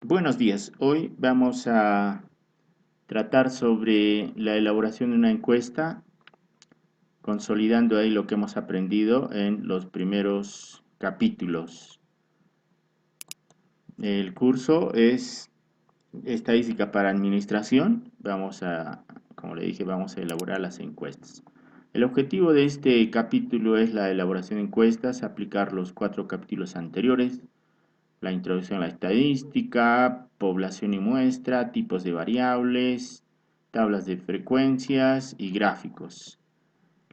Buenos días. Hoy vamos a tratar sobre la elaboración de una encuesta, consolidando ahí lo que hemos aprendido en los primeros capítulos. El curso es Estadística para Administración. Como le dije, vamos a elaborar las encuestas. El objetivo de este capítulo es la elaboración de encuestas, aplicar los 4 capítulos anteriores, la introducción a la estadística, población y muestra, tipos de variables, tablas de frecuencias y gráficos.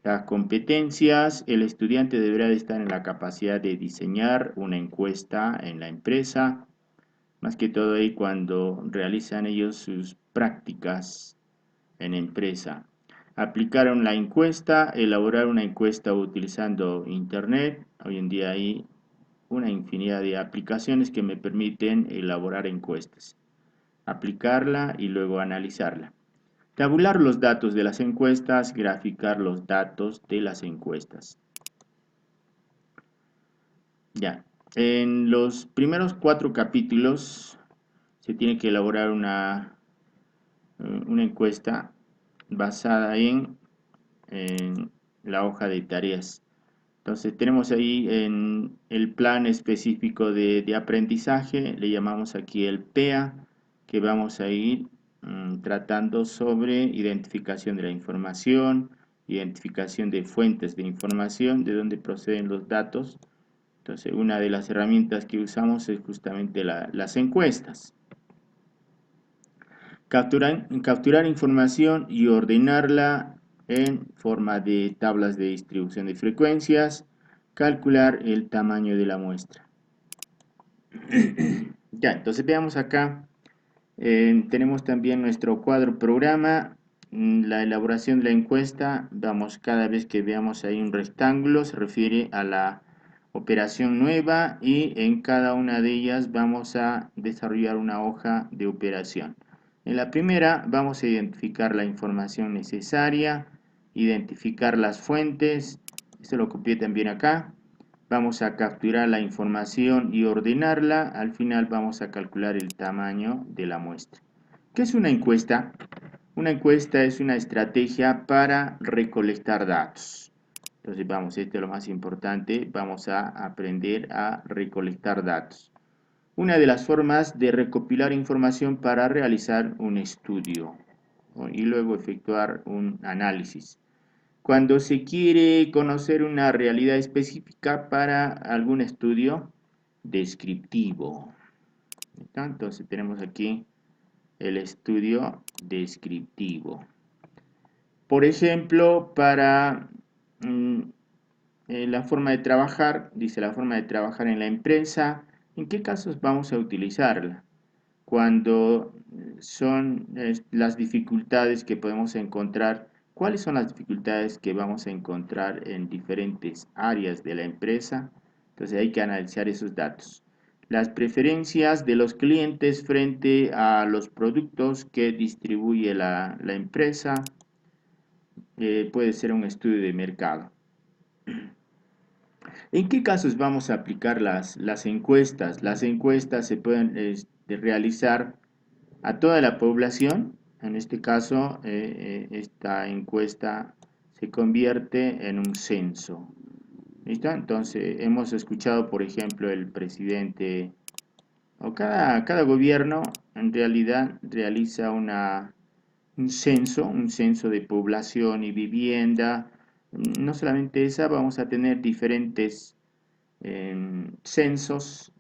Las competencias: el estudiante deberá de estar en la capacidad de diseñar una encuesta en la empresa, más que todo ahí cuando realizan ellos sus prácticas en empresa. Aplicaron la encuesta, elaborar una encuesta utilizando internet. Hoy en día hay una infinidad de aplicaciones que me permiten elaborar encuestas, aplicarla y luego analizarla. Tabular los datos de las encuestas, graficar los datos de las encuestas. Ya, en los primeros 4 capítulos se tiene que elaborar una encuesta basada en la hoja de tareas. Entonces tenemos ahí en el plan específico de aprendizaje, le llamamos aquí el PEA, que vamos a ir tratando sobre identificación de la información, identificación de fuentes de información, de dónde proceden los datos. Entonces una de las herramientas que usamos es justamente las encuestas. Capturar información y ordenarla en forma de tablas de distribución de frecuencias, calcular el tamaño de la muestra. Ya, entonces veamos acá, tenemos también nuestro cuadro programa, la elaboración de la encuesta. Vamos, cada vez que veamos ahí un rectángulo se refiere a la operación nueva y en cada una de ellas vamos a desarrollar una hoja de operación. En la primera vamos a identificar la información necesaria, identificar las fuentes. Esto lo copié también acá. Vamos a capturar la información y ordenarla. Al final vamos a calcular el tamaño de la muestra. ¿Qué es una encuesta? Una encuesta es una estrategia para recolectar datos. Entonces vamos, esto es lo más importante, vamos a aprender a recolectar datos. Una de las formas de recopilar información para realizar un estudio y luego efectuar un análisis. Cuando se quiere conocer una realidad específica para algún estudio descriptivo. Entonces tenemos aquí el estudio descriptivo. Por ejemplo, para la forma de trabajar, dice la forma de trabajar en la empresa, ¿en qué casos vamos a utilizarla? Cuando son las dificultades que podemos encontrar, ¿cuáles son las dificultades que vamos a encontrar en diferentes áreas de la empresa? Entonces hay que analizar esos datos. Las preferencias de los clientes frente a los productos que distribuye la empresa, puede ser un estudio de mercado. ¿En qué casos vamos a aplicar las encuestas? Las encuestas se pueden realizar a toda la población. En este caso, esta encuesta se convierte en un censo. ¿Listo? Entonces, hemos escuchado, por ejemplo, el presidente o cada gobierno en realidad realiza un censo de población y vivienda. No solamente esa, vamos a tener diferentes censos.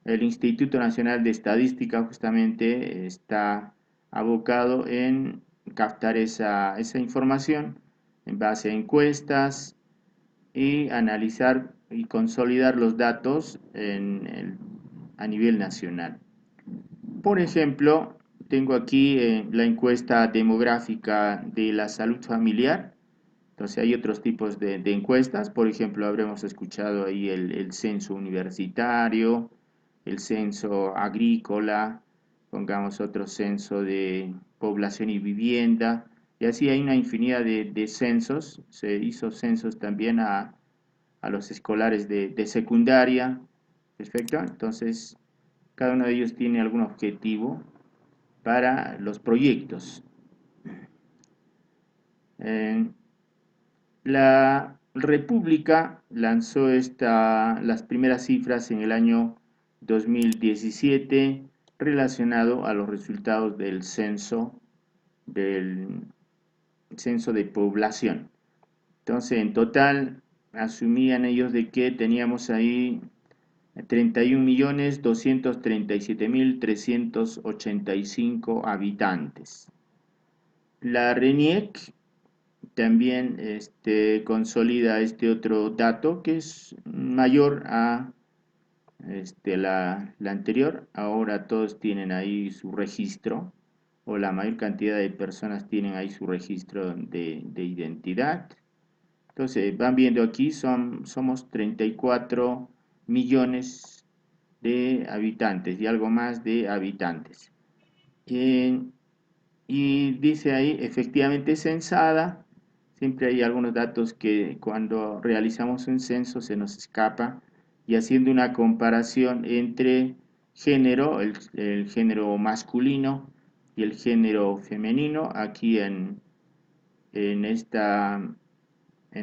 El Instituto Nacional de Estadística justamente está abocado en captar esa información en base a encuestas y analizar y consolidar los datos a nivel nacional. Por ejemplo, tengo aquí la encuesta demográfica de la salud familiar. Entonces hay otros tipos de encuestas. Por ejemplo, habremos escuchado ahí el censo universitario, el censo agrícola, pongamos otro censo de población y vivienda, y así hay una infinidad de censos. Se hizo censos también a los escolares de secundaria. Perfecto. Entonces, Cada uno de ellos tiene algún objetivo para los proyectos. La República lanzó las primeras cifras en el año 2017 relacionado a los resultados del censo de población. Entonces, en total, asumían ellos de que teníamos ahí 31.237.385 habitantes. La RENIEC también consolida este otro dato que es mayor a la anterior. Ahora todos tienen ahí su registro, o la mayor cantidad de personas tienen ahí su registro de identidad. Entonces van viendo aquí, somos 34 millones de habitantes y algo más de habitantes. Y dice ahí, efectivamente censada. Siempre hay algunos datos que cuando realizamos un censo se nos escapa, y haciendo una comparación entre género, el género masculino y el género femenino, aquí en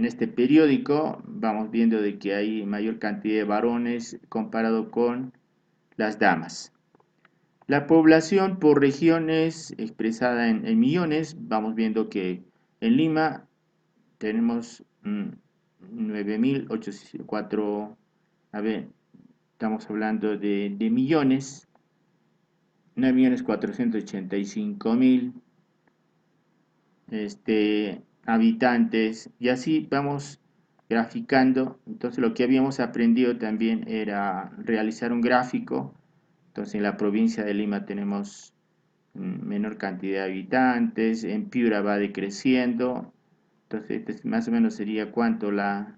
este periódico vamos viendo de que hay mayor cantidad de varones comparado con las damas. La población por regiones expresada en millones, vamos viendo que en Lima tenemos 9.804, a ver, estamos hablando de millones, 9.485.000 habitantes, y así vamos graficando. Entonces lo que habíamos aprendido también era realizar un gráfico. Entonces en la provincia de Lima tenemos menor cantidad de habitantes, en Piura va decreciendo. Entonces más o menos sería cuánto a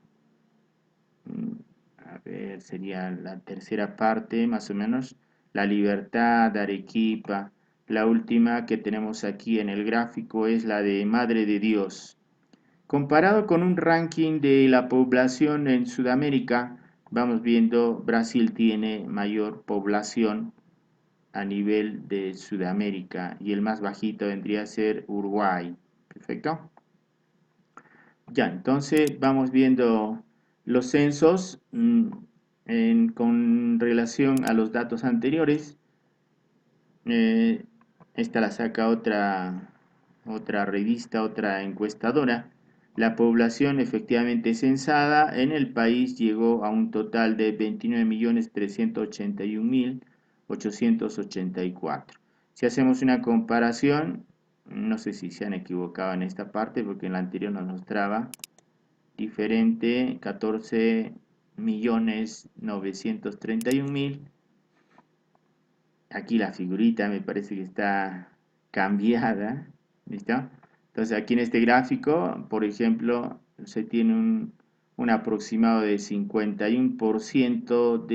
ver, sería la tercera parte más o menos, La Libertad, Arequipa. La última que tenemos aquí en el gráfico es la de Madre de Dios. Comparado con un ranking de la población en Sudamérica, vamos viendo Brasil tiene mayor población a nivel de Sudamérica, y el más bajito vendría a ser Uruguay. Perfecto. Ya, entonces vamos viendo los censos con relación a los datos anteriores. Esta la saca otra revista, otra encuestadora. La población efectivamente censada en el país llegó a un total de 29.381.884. Si hacemos una comparación, no sé si se han equivocado en esta parte, porque en la anterior nos mostraba diferente, 14.931.000. Aquí la figurita me parece que está cambiada, ¿listo? Entonces aquí en este gráfico, por ejemplo, se tiene un aproximado de 51%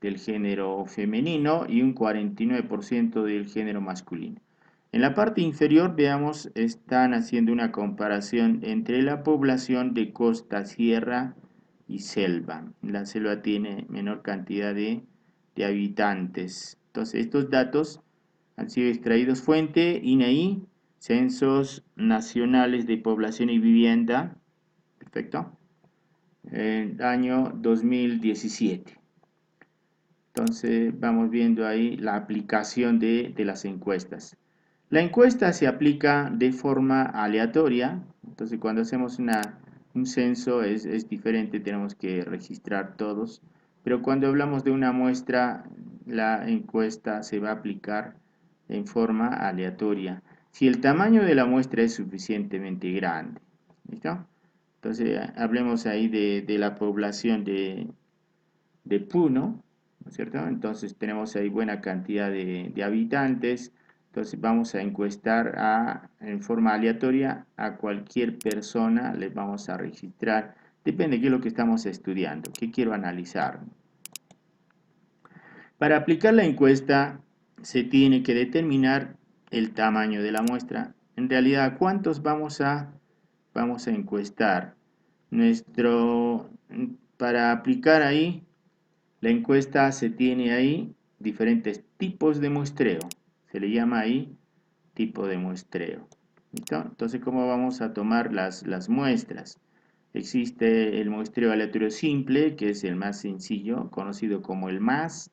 del género femenino y un 49% del género masculino. En la parte inferior, veamos, están haciendo una comparación entre la población de costa, sierra y selva. La selva tiene menor cantidad de habitantes. Entonces, estos datos han sido extraídos fuente INEI, Censos Nacionales de Población y Vivienda, perfecto, en el año 2017. Entonces, vamos viendo ahí la aplicación de las encuestas. La encuesta se aplica de forma aleatoria. Entonces, cuando hacemos un censo es diferente, tenemos que registrar todos. Pero cuando hablamos de una muestra, la encuesta se va a aplicar en forma aleatoria, si el tamaño de la muestra es suficientemente grande. ¿Listo? Entonces, hablemos ahí de la población de Puno, ¿no es cierto? Entonces, tenemos ahí buena cantidad de habitantes. Entonces, vamos a encuestar en forma aleatoria a cualquier persona, les vamos a registrar. Depende de qué es lo que estamos estudiando, qué quiero analizar. Para aplicar la encuesta se tiene que determinar el tamaño de la muestra. En realidad, ¿cuántos vamos a encuestar? Para aplicar ahí, la encuesta se tiene ahí diferentes tipos de muestreo. Se le llama ahí tipo de muestreo. ¿Listo? Entonces, ¿cómo vamos a tomar las muestras? Existe el muestreo aleatorio simple, que es el más sencillo, conocido como el MAS,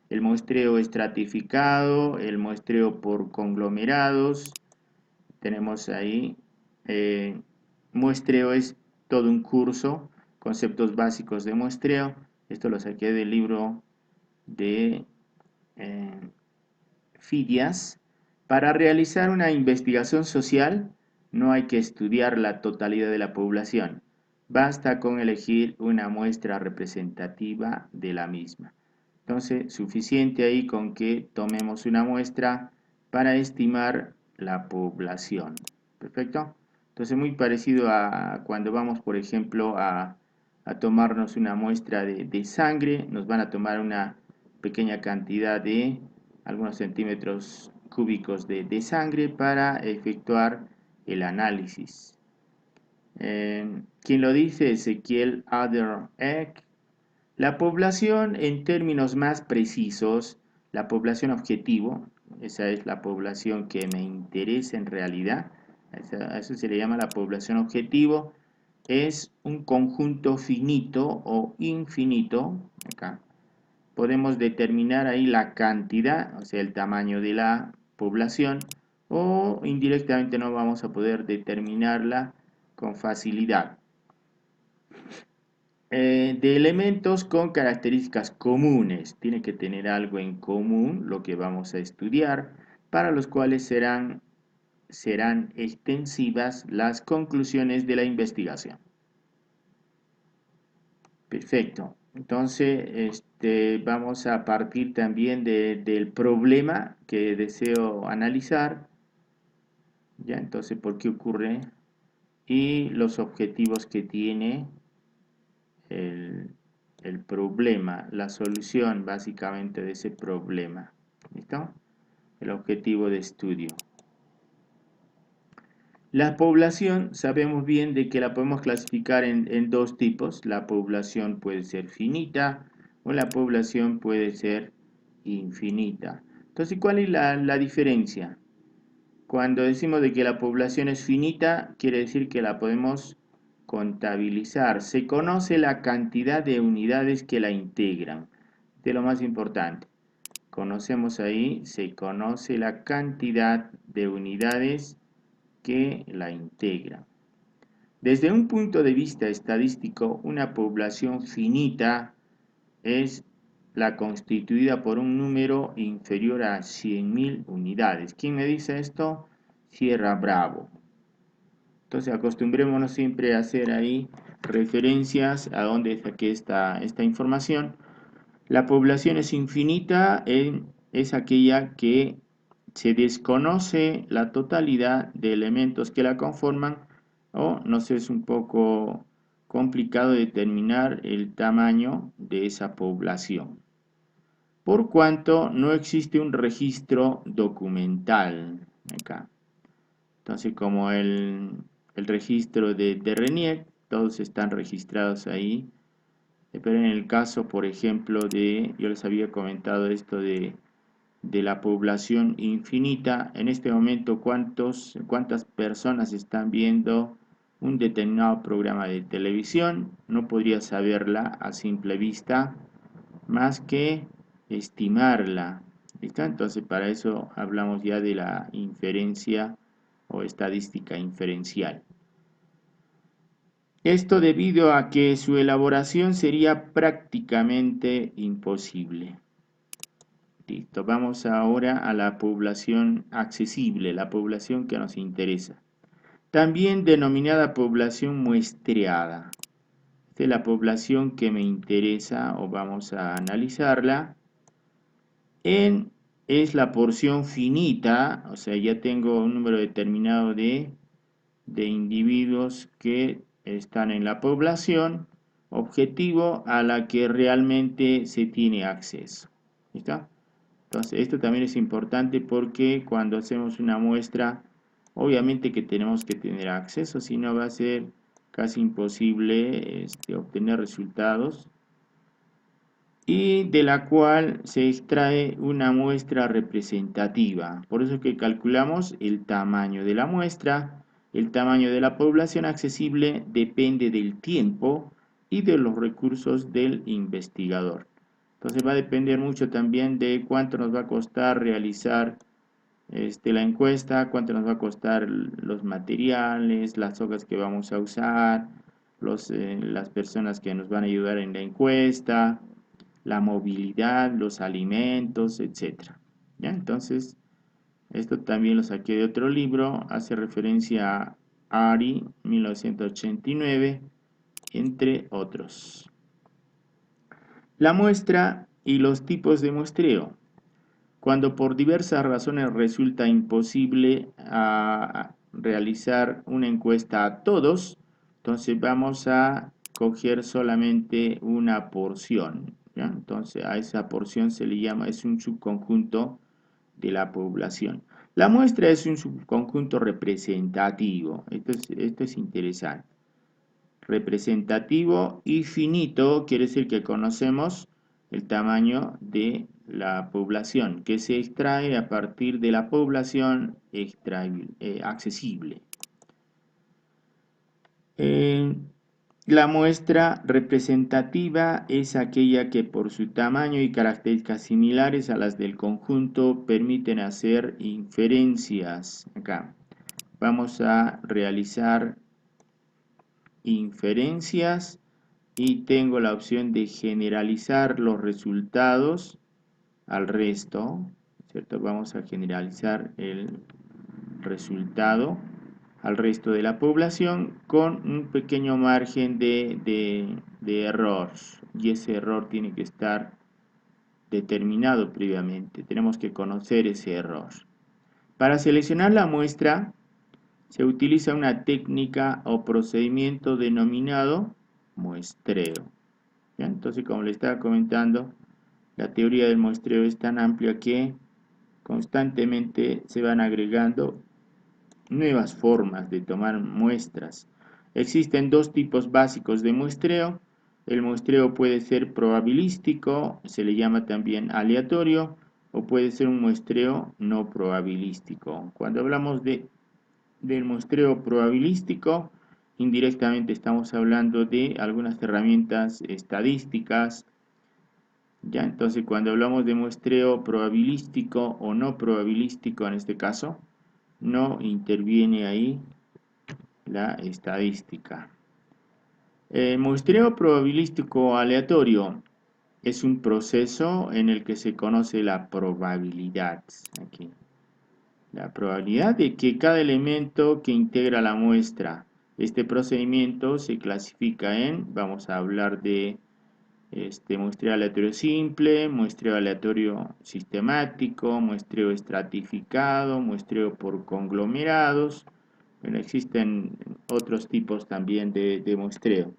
el muestreo estratificado, el muestreo por conglomerados. Tenemos ahí, muestreo es todo un curso, conceptos básicos de muestreo. Esto lo saqué del libro de Fidias. Para realizar una investigación social no hay que estudiar la totalidad de la población, basta con elegir una muestra representativa de la misma. Entonces, suficiente ahí con que tomemos una muestra para estimar la población. ¿Perfecto? Entonces, muy parecido a cuando vamos, por ejemplo, a tomarnos una muestra de sangre, nos van a tomar una pequeña cantidad de algunos centímetros cúbicos de sangre para efectuar el análisis. ¿Quién lo dice? Ezequiel Adler-Eck. La población, en términos más precisos, la población objetivo, esa es la población que me interesa en realidad, a eso se le llama la población objetivo, es un conjunto finito o infinito, acá, podemos determinar ahí la cantidad, o sea, el tamaño de la población, o indirectamente no vamos a poder determinarla con facilidad. De elementos con características comunes, tiene que tener algo en común lo que vamos a estudiar, para los cuales serán extensivas las conclusiones de la investigación. Perfecto. Entonces, vamos a partir también del problema que deseo analizar. ¿Ya? Entonces, ¿por qué ocurre? Y los objetivos que tiene el problema, la solución básicamente de ese problema. ¿Listo? El objetivo de estudio. La población, sabemos bien de que la podemos clasificar en dos tipos. La población puede ser finita o la población puede ser infinita. Entonces, ¿cuál es la diferencia? Cuando decimos de que la población es finita, quiere decir que la podemos contabilizar. Se conoce la cantidad de unidades que la integran. De lo más importante. Conocemos ahí, se conoce la cantidad de unidades que la integran. Desde un punto de vista estadístico, una población finita es la constituida por un número inferior a 100.000 unidades. ¿Quién me dice esto? Sierra Bravo. Entonces acostumbrémonos siempre a hacer ahí referencias a dónde saqué esta información. La población es infinita, es aquella que se desconoce la totalidad de elementos que la conforman o nos es un poco complicado determinar el tamaño de esa población, por cuanto no existe un registro documental acá. Entonces, como el registro de RENIEC, todos están registrados ahí, pero en el caso, por ejemplo, yo les había comentado esto de la población infinita, en este momento cuántas personas están viendo un determinado programa de televisión, no podría saberla a simple vista, más que estimarla. ¿Listo? Entonces para eso hablamos ya de la inferencia o estadística inferencial. Esto debido a que su elaboración sería prácticamente imposible. Listo, vamos ahora a la población accesible, la población que nos interesa. También denominada población muestreada. Esta es la población que me interesa o vamos a analizarla. Es la porción finita, o sea, ya tengo un número determinado de individuos que están en la población objetivo a la que realmente se tiene acceso. ¿Listo? Entonces, esto también es importante porque cuando hacemos una muestra, obviamente que tenemos que tener acceso, si no va a ser casi imposible obtener resultados. y de la cual se extrae una muestra representativa. Por eso que calculamos el tamaño de la muestra. El tamaño de la población accesible depende del tiempo y de los recursos del investigador. Entonces va a depender mucho también de cuánto nos va a costar realizar la encuesta, cuánto nos va a costar los materiales, las hojas que vamos a usar, las personas que nos van a ayudar en la encuesta, la movilidad, los alimentos, etcétera. ¿Ya? Entonces, esto también lo saqué de otro libro, hace referencia a Ari, 1989, entre otros. La muestra y los tipos de muestreo. Cuando por diversas razones resulta imposible realizar una encuesta a todos, entonces vamos a coger solamente una porción, ¿ya? Entonces a esa porción se le llama, es un subconjunto de la población. La muestra es un subconjunto representativo, esto es interesante. Representativo y finito quiere decir que conocemos el tamaño de la población, que se extrae a partir de la población accesible. La muestra representativa es aquella que por su tamaño y características similares a las del conjunto permiten hacer inferencias. Acá vamos a realizar inferencias y tengo la opción de generalizar los resultados al resto, ¿cierto? Vamos a generalizar el resultado al resto de la población con un pequeño margen de error, y ese error tiene que estar determinado previamente, tenemos que conocer ese error. Para seleccionar la muestra se utiliza una técnica o procedimiento denominado muestreo. ¿Ya? Entonces, como le estaba comentando, la teoría del muestreo es tan amplia que constantemente se van agregando nuevas formas de tomar muestras. Existen dos tipos básicos de muestreo. El muestreo puede ser probabilístico, se le llama también aleatorio, o puede ser un muestreo no probabilístico. Cuando hablamos del muestreo probabilístico, indirectamente estamos hablando de algunas herramientas estadísticas. Ya, entonces cuando hablamos de muestreo probabilístico o no probabilístico en este caso, no interviene ahí la estadística. El muestreo probabilístico aleatorio es un proceso en el que se conoce la probabilidad. Aquí. La probabilidad de que cada elemento que integra la muestra. Este procedimiento se clasifica en, vamos a hablar de muestreo aleatorio simple, muestreo aleatorio sistemático, muestreo estratificado, muestreo por conglomerados. Bueno, existen otros tipos también de muestreo.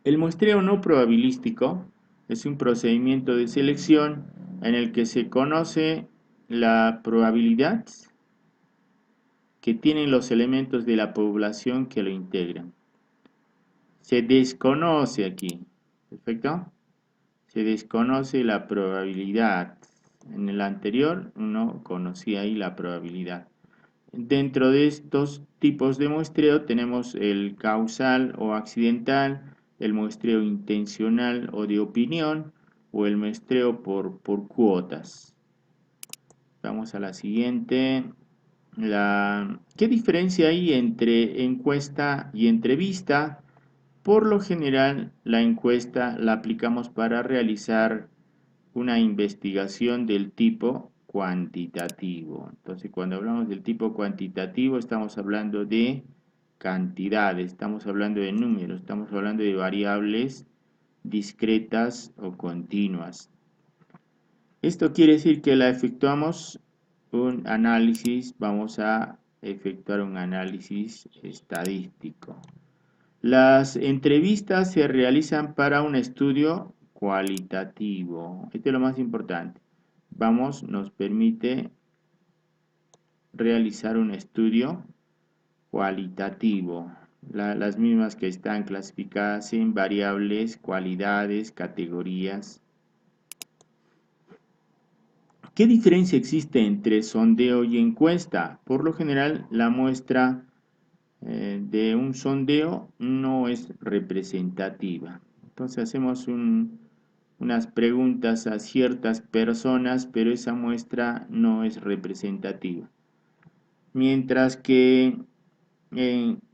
El muestreo no probabilístico es un procedimiento de selección en el que se conoce la probabilidad que tienen los elementos de la población que lo integran. Se desconoce aquí, ¿perfecto? Se desconoce la probabilidad. En el anterior uno conocía ahí la probabilidad. Dentro de estos tipos de muestreo tenemos el causal o accidental, el muestreo intencional o de opinión, o el muestreo por cuotas. Vamos a la siguiente. ¿Qué diferencia hay entre encuesta y entrevista? Por lo general, la encuesta la aplicamos para realizar una investigación del tipo cuantitativo. Entonces, cuando hablamos del tipo cuantitativo, estamos hablando de cantidades, estamos hablando de números, estamos hablando de variables discretas o continuas. Esto quiere decir que la efectuamos un análisis, vamos a efectuar un análisis estadístico. Las entrevistas se realizan para un estudio cualitativo. Esto es lo más importante. Nos permite realizar un estudio cualitativo. las mismas que están clasificadas en variables, cualidades, categorías. ¿Qué diferencia existe entre sondeo y encuesta? Por lo general, la muestra de un sondeo no es representativa. Entonces hacemos unas preguntas a ciertas personas, pero esa muestra no es representativa. Mientras que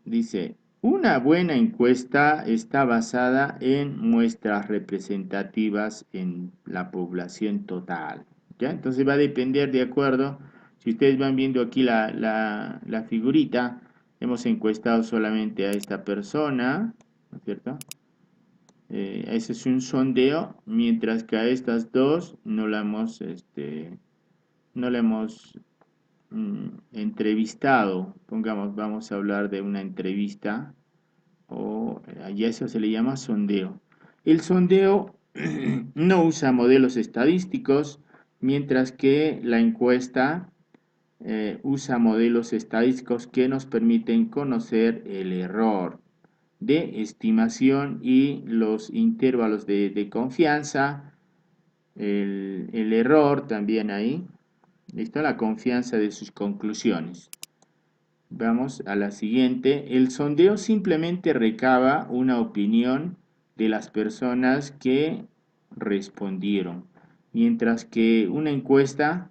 dice, una buena encuesta está basada en muestras representativas en la población total. ¿Ya? Entonces va a depender de acuerdo, si ustedes van viendo aquí la figurita, hemos encuestado solamente a esta persona, ¿no es cierto? Ese es un sondeo, mientras que a estas dos no la hemos entrevistado. Pongamos, vamos a hablar de una entrevista, o a eso se le llama sondeo. El sondeo no usa modelos estadísticos, mientras que la encuesta usa modelos estadísticos que nos permiten conocer el error de estimación y los intervalos de confianza, el error también ahí, ¿listo? La confianza de sus conclusiones. Vamos a la siguiente. El sondeo simplemente recaba una opinión de las personas que respondieron, mientras que una encuesta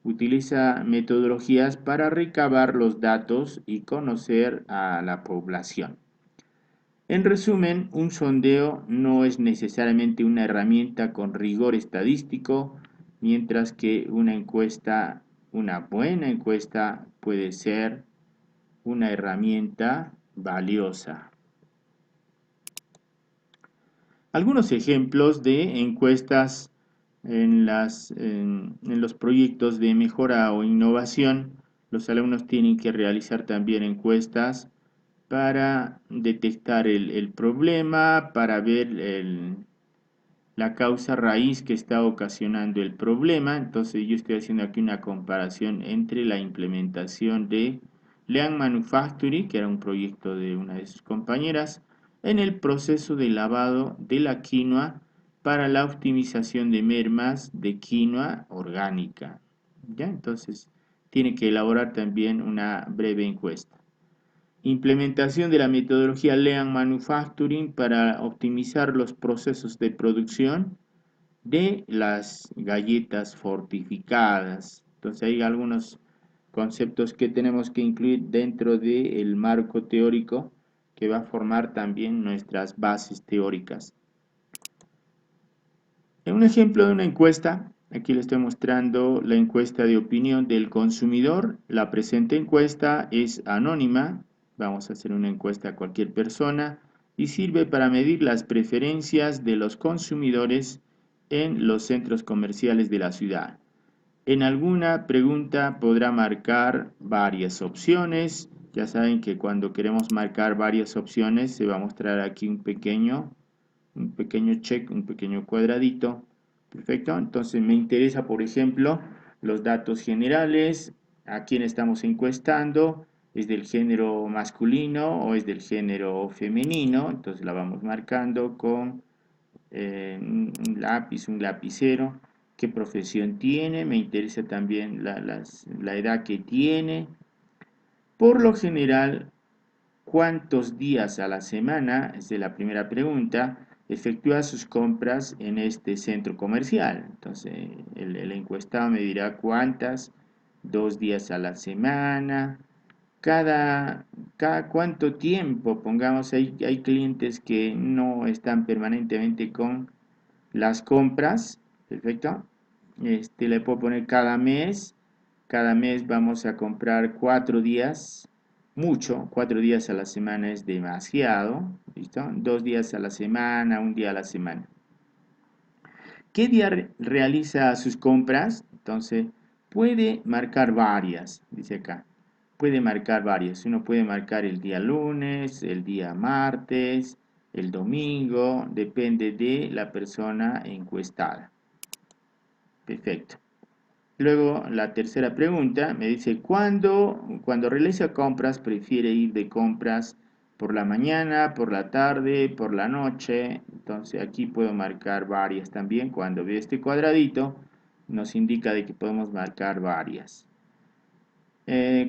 utiliza metodologías para recabar los datos y conocer a la población. En resumen, un sondeo no es necesariamente una herramienta con rigor estadístico, mientras que una encuesta, una buena encuesta, puede ser una herramienta valiosa. Algunos ejemplos de encuestas en los proyectos de mejora o innovación. Los alumnos tienen que realizar también encuestas para detectar el problema, para ver la causa raíz que está ocasionando el problema. Entonces yo estoy haciendo aquí una comparación entre la implementación de Lean Manufacturing, que era un proyecto de una de sus compañeras, en el proceso de lavado de la quinoa para la optimización de mermas de quinoa orgánica. ¿Ya? Entonces tiene que elaborar también una breve encuesta. Implementación de la metodología Lean Manufacturing para optimizar los procesos de producción de las galletas fortificadas. Entonces hay algunos conceptos que tenemos que incluir dentro del marco teórico que va a formar también nuestras bases teóricas. En un ejemplo de una encuesta, aquí le estoy mostrando la encuesta de opinión del consumidor. La presente encuesta es anónima. Vamos a hacer una encuesta a cualquier persona y sirve para medir las preferencias de los consumidores en los centros comerciales de la ciudad. En alguna pregunta podrá marcar varias opciones. Ya saben que cuando queremos marcar varias opciones se va a mostrar aquí un pequeño check, un pequeño cuadradito. Perfecto, entonces me interesa, por ejemplo, los datos generales, a quién estamos encuestando, es del género masculino o es del género femenino, entonces la vamos marcando con un lápiz, un lapicero, qué profesión tiene, me interesa también la edad que tiene. Por lo general, ¿cuántos días a la semana, es de la primera pregunta, efectúa sus compras en este centro comercial? Entonces, el encuestado me dirá cuántas, 2 días a la semana, cada cuánto tiempo, pongamos, hay clientes que no están permanentemente con las compras, perfecto, le puedo poner cada mes vamos a comprar 4 días, mucho, 4 días a la semana es demasiado, ¿listo? 2 días a la semana, un día a la semana. ¿Qué día realiza sus compras? Entonces, puede marcar varias, dice acá. Puede marcar varias. Uno puede marcar el día lunes, el día martes, el domingo, depende de la persona encuestada. Perfecto. Luego, la tercera pregunta me dice, cuando realiza compras, prefiere ir de compras por la mañana, por la tarde, por la noche. Entonces aquí puedo marcar varias también. Cuando veo este cuadradito, nos indica de que podemos marcar varias.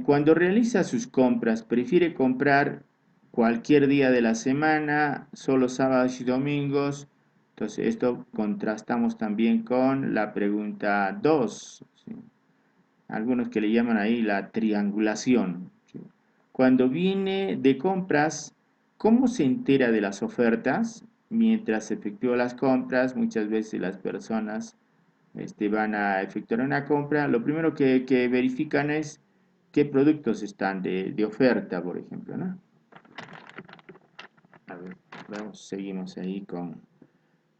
Cuando realiza sus compras, prefiere comprar cualquier día de la semana, solo sábados y domingos. Entonces esto contrastamos también con la pregunta 2, ¿sí? Algunos que le llaman ahí la triangulación, ¿sí? Cuando viene de compras, ¿cómo se entera de las ofertas? Mientras efectúa las compras, muchas veces las personas van a efectuar una compra. Lo primero que verifican es qué productos están de oferta, por ejemplo, ¿no? A ver, seguimos ahí con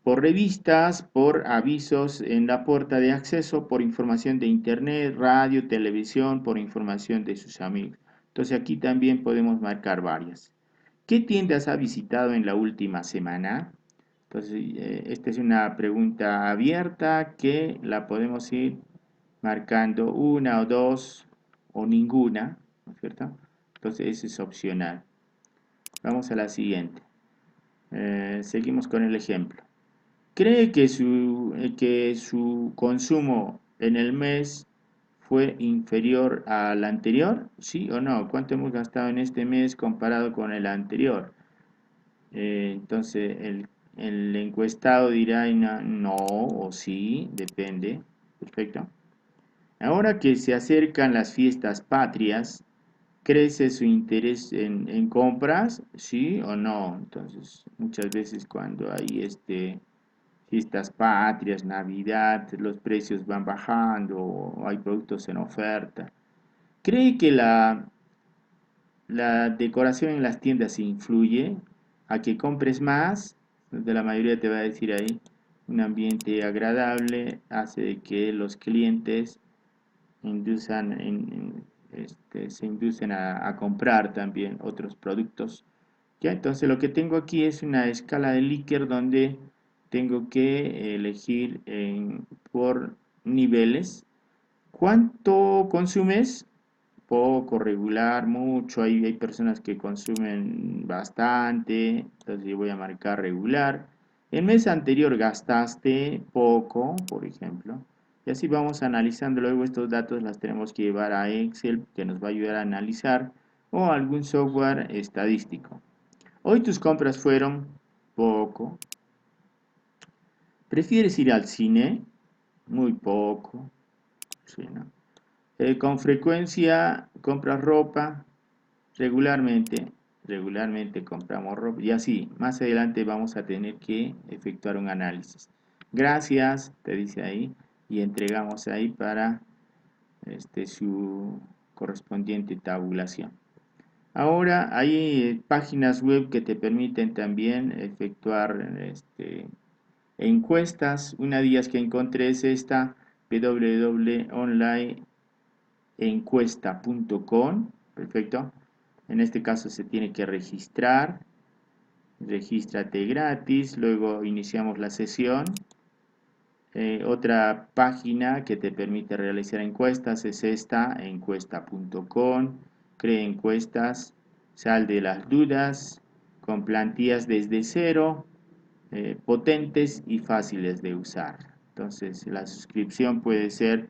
por revistas, por avisos en la puerta de acceso, por información de internet, radio, televisión, por información de sus amigos. Entonces aquí también podemos marcar varias. ¿Qué tiendas ha visitado en la última semana? Entonces, esta es una pregunta abierta que la podemos ir marcando una o dos o ninguna, ¿no es cierto? Entonces, eso es opcional. Vamos a la siguiente. Seguimos con el ejemplo. ¿Cree que su consumo en el mes fue inferior al anterior? ¿Sí o no? ¿Cuánto hemos gastado en este mes comparado con el anterior? Entonces el encuestado dirá no, no o sí, depende. Perfecto. Ahora que se acercan las fiestas patrias, ¿crece su interés en compras? ¿Sí o no? Entonces, muchas veces cuando hay fiestas patrias, Navidad, los precios van bajando o hay productos en oferta. ¿Cree que la decoración en las tiendas influye a que compres más? De la mayoría te va a decir ahí, un ambiente agradable hace de que los clientes se inducen a comprar también otros productos. Ya, entonces lo que tengo aquí es una escala de Likert donde tengo que elegir por niveles. ¿Cuánto consumes? Poco, regular, mucho. Hay personas que consumen bastante, entonces yo voy a marcar regular. El mes anterior gastaste poco, por ejemplo. Y así vamos analizando. Luego estos datos las tenemos que llevar a Excel, que nos va a ayudar a analizar, o algún software estadístico. Hoy tus compras fueron poco. ¿Prefieres ir al cine? Muy poco. Sí, ¿no? Con frecuencia compras ropa. Regularmente, regularmente compramos ropa. Y así, más adelante vamos a tener que efectuar un análisis. Gracias, te dice ahí. Y entregamos ahí para su correspondiente tabulación. Ahora hay páginas web que te permiten también efectuar encuestas. Una de ellas que encontré es esta www.onlineencuesta.com. Perfecto. En este caso se tiene que registrar. Regístrate gratis. Luego iniciamos la sesión. Otra página que te permite realizar encuestas es esta, encuesta.com. Crea encuestas, sal de las dudas, con plantillas desde cero, potentes y fáciles de usar. Entonces la suscripción puede ser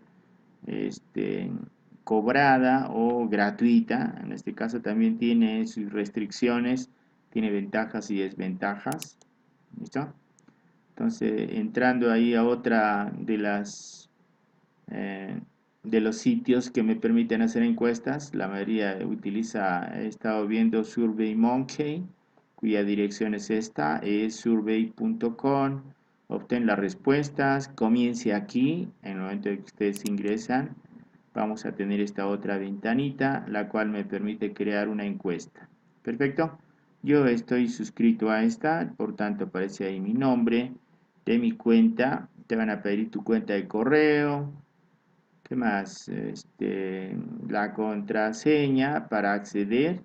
cobrada o gratuita. En este caso también tiene sus restricciones, tiene ventajas y desventajas. ¿Listo? Entonces, entrando ahí a otra eh, de los sitios que me permiten hacer encuestas, la mayoría he estado viendo SurveyMonkey, cuya dirección es esta, es survey.com. Obtén las respuestas, comience aquí, en el momento en que ustedes ingresan, vamos a tener esta otra ventanita, la cual me permite crear una encuesta. Perfecto. Yo estoy suscrito a esta, por tanto aparece ahí mi nombre de mi cuenta. Te van a pedir tu cuenta de correo. ¿Qué más? La contraseña para acceder.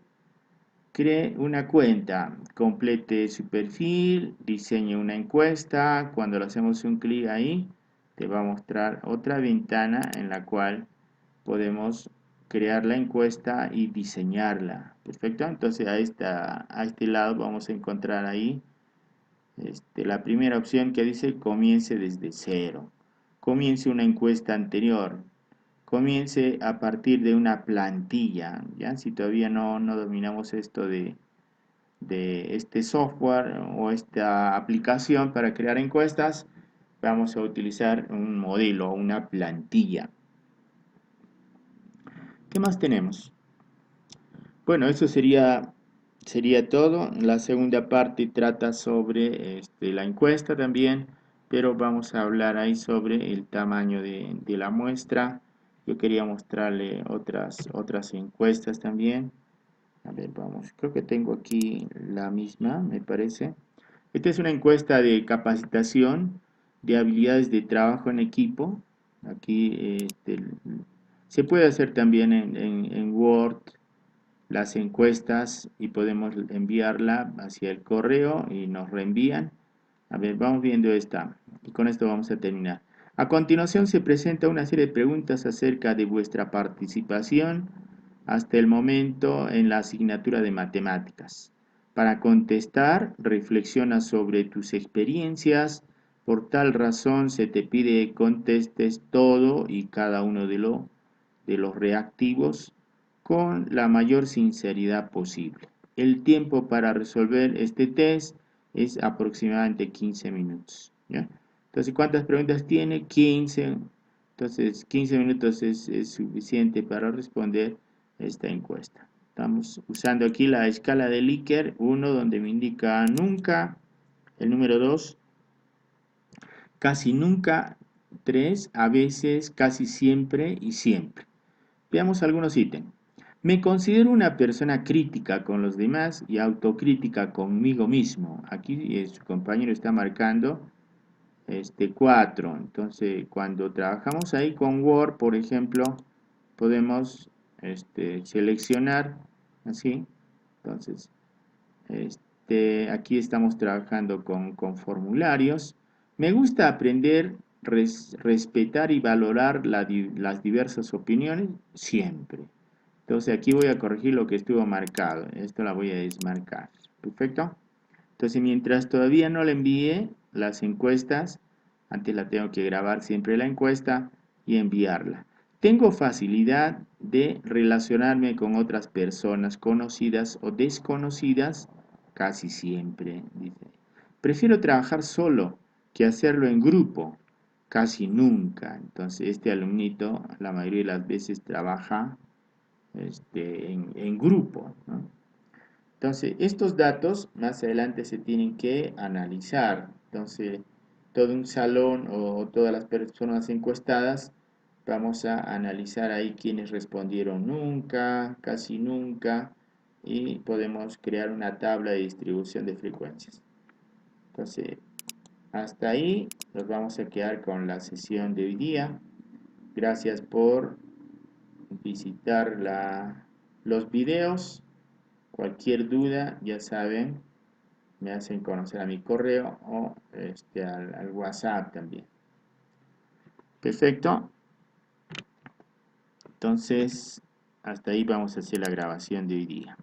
Cree una cuenta, complete su perfil, diseñe una encuesta. Cuando le hacemos un clic ahí, te va a mostrar otra ventana en la cual podemos crear la encuesta y diseñarla. Perfecto, entonces a este lado vamos a encontrar ahí la primera opción que dice comience desde cero. Comience una encuesta anterior. Comience a partir de una plantilla. ¿Ya? Si todavía no dominamos esto de este software o esta aplicación para crear encuestas, vamos a utilizar un modelo o una plantilla. ¿Qué más tenemos? Bueno, eso sería todo. La segunda parte trata sobre la encuesta también, pero vamos a hablar ahí sobre el tamaño de la muestra. Yo quería mostrarle otras encuestas también. A ver, vamos, creo que tengo aquí la misma, me parece. Esta es una encuesta de capacitación de habilidades de trabajo en equipo. Aquí se puede hacer también en Word las encuestas y podemos enviarla hacia el correo y nos reenvían. A ver, vamos viendo esta y con esto vamos a terminar. A continuación se presenta una serie de preguntas acerca de vuestra participación hasta el momento en la asignatura de matemáticas. Para contestar, reflexiona sobre tus experiencias. Por tal razón se te pide que contestes todo y cada uno de los reactivos con la mayor sinceridad posible. El tiempo para resolver este test es aproximadamente 15 minutos. ¿Ya? Entonces, ¿cuántas preguntas tiene? 15. Entonces, 15 minutos es suficiente para responder esta encuesta. Estamos usando aquí la escala de Likert, 1, donde me indica nunca, el número 2, casi nunca, 3, a veces, casi siempre y siempre. Veamos algunos ítems. Me considero una persona crítica con los demás y autocrítica conmigo mismo. Aquí su compañero está marcando 4. Entonces, cuando trabajamos ahí con Word, por ejemplo, podemos seleccionar así. Entonces, aquí estamos trabajando con formularios. Me gusta aprender, respetar y valorar las diversas opiniones siempre. Entonces aquí voy a corregir lo que estuvo marcado. Esto la voy a desmarcar. Perfecto. Entonces mientras todavía no le envíe las encuestas, antes la tengo que grabar siempre la encuesta y enviarla. Tengo facilidad de relacionarme con otras personas conocidas o desconocidas casi siempre, dice. Prefiero trabajar solo que hacerlo en grupo, casi nunca. Entonces este alumnito la mayoría de las veces trabaja en grupo, ¿no? Entonces, estos datos más adelante se tienen que analizar. Entonces, todo un salón o todas las personas encuestadas, vamos a analizar ahí quienes respondieron nunca, casi nunca, y podemos crear una tabla de distribución de frecuencias. Entonces, hasta ahí nos vamos a quedar con la sesión de hoy día. Gracias por visitar los videos. Cualquier duda, ya saben, me hacen conocer a mi correo o al WhatsApp también. Perfecto. Entonces, hasta ahí vamos a hacer la grabación de hoy día.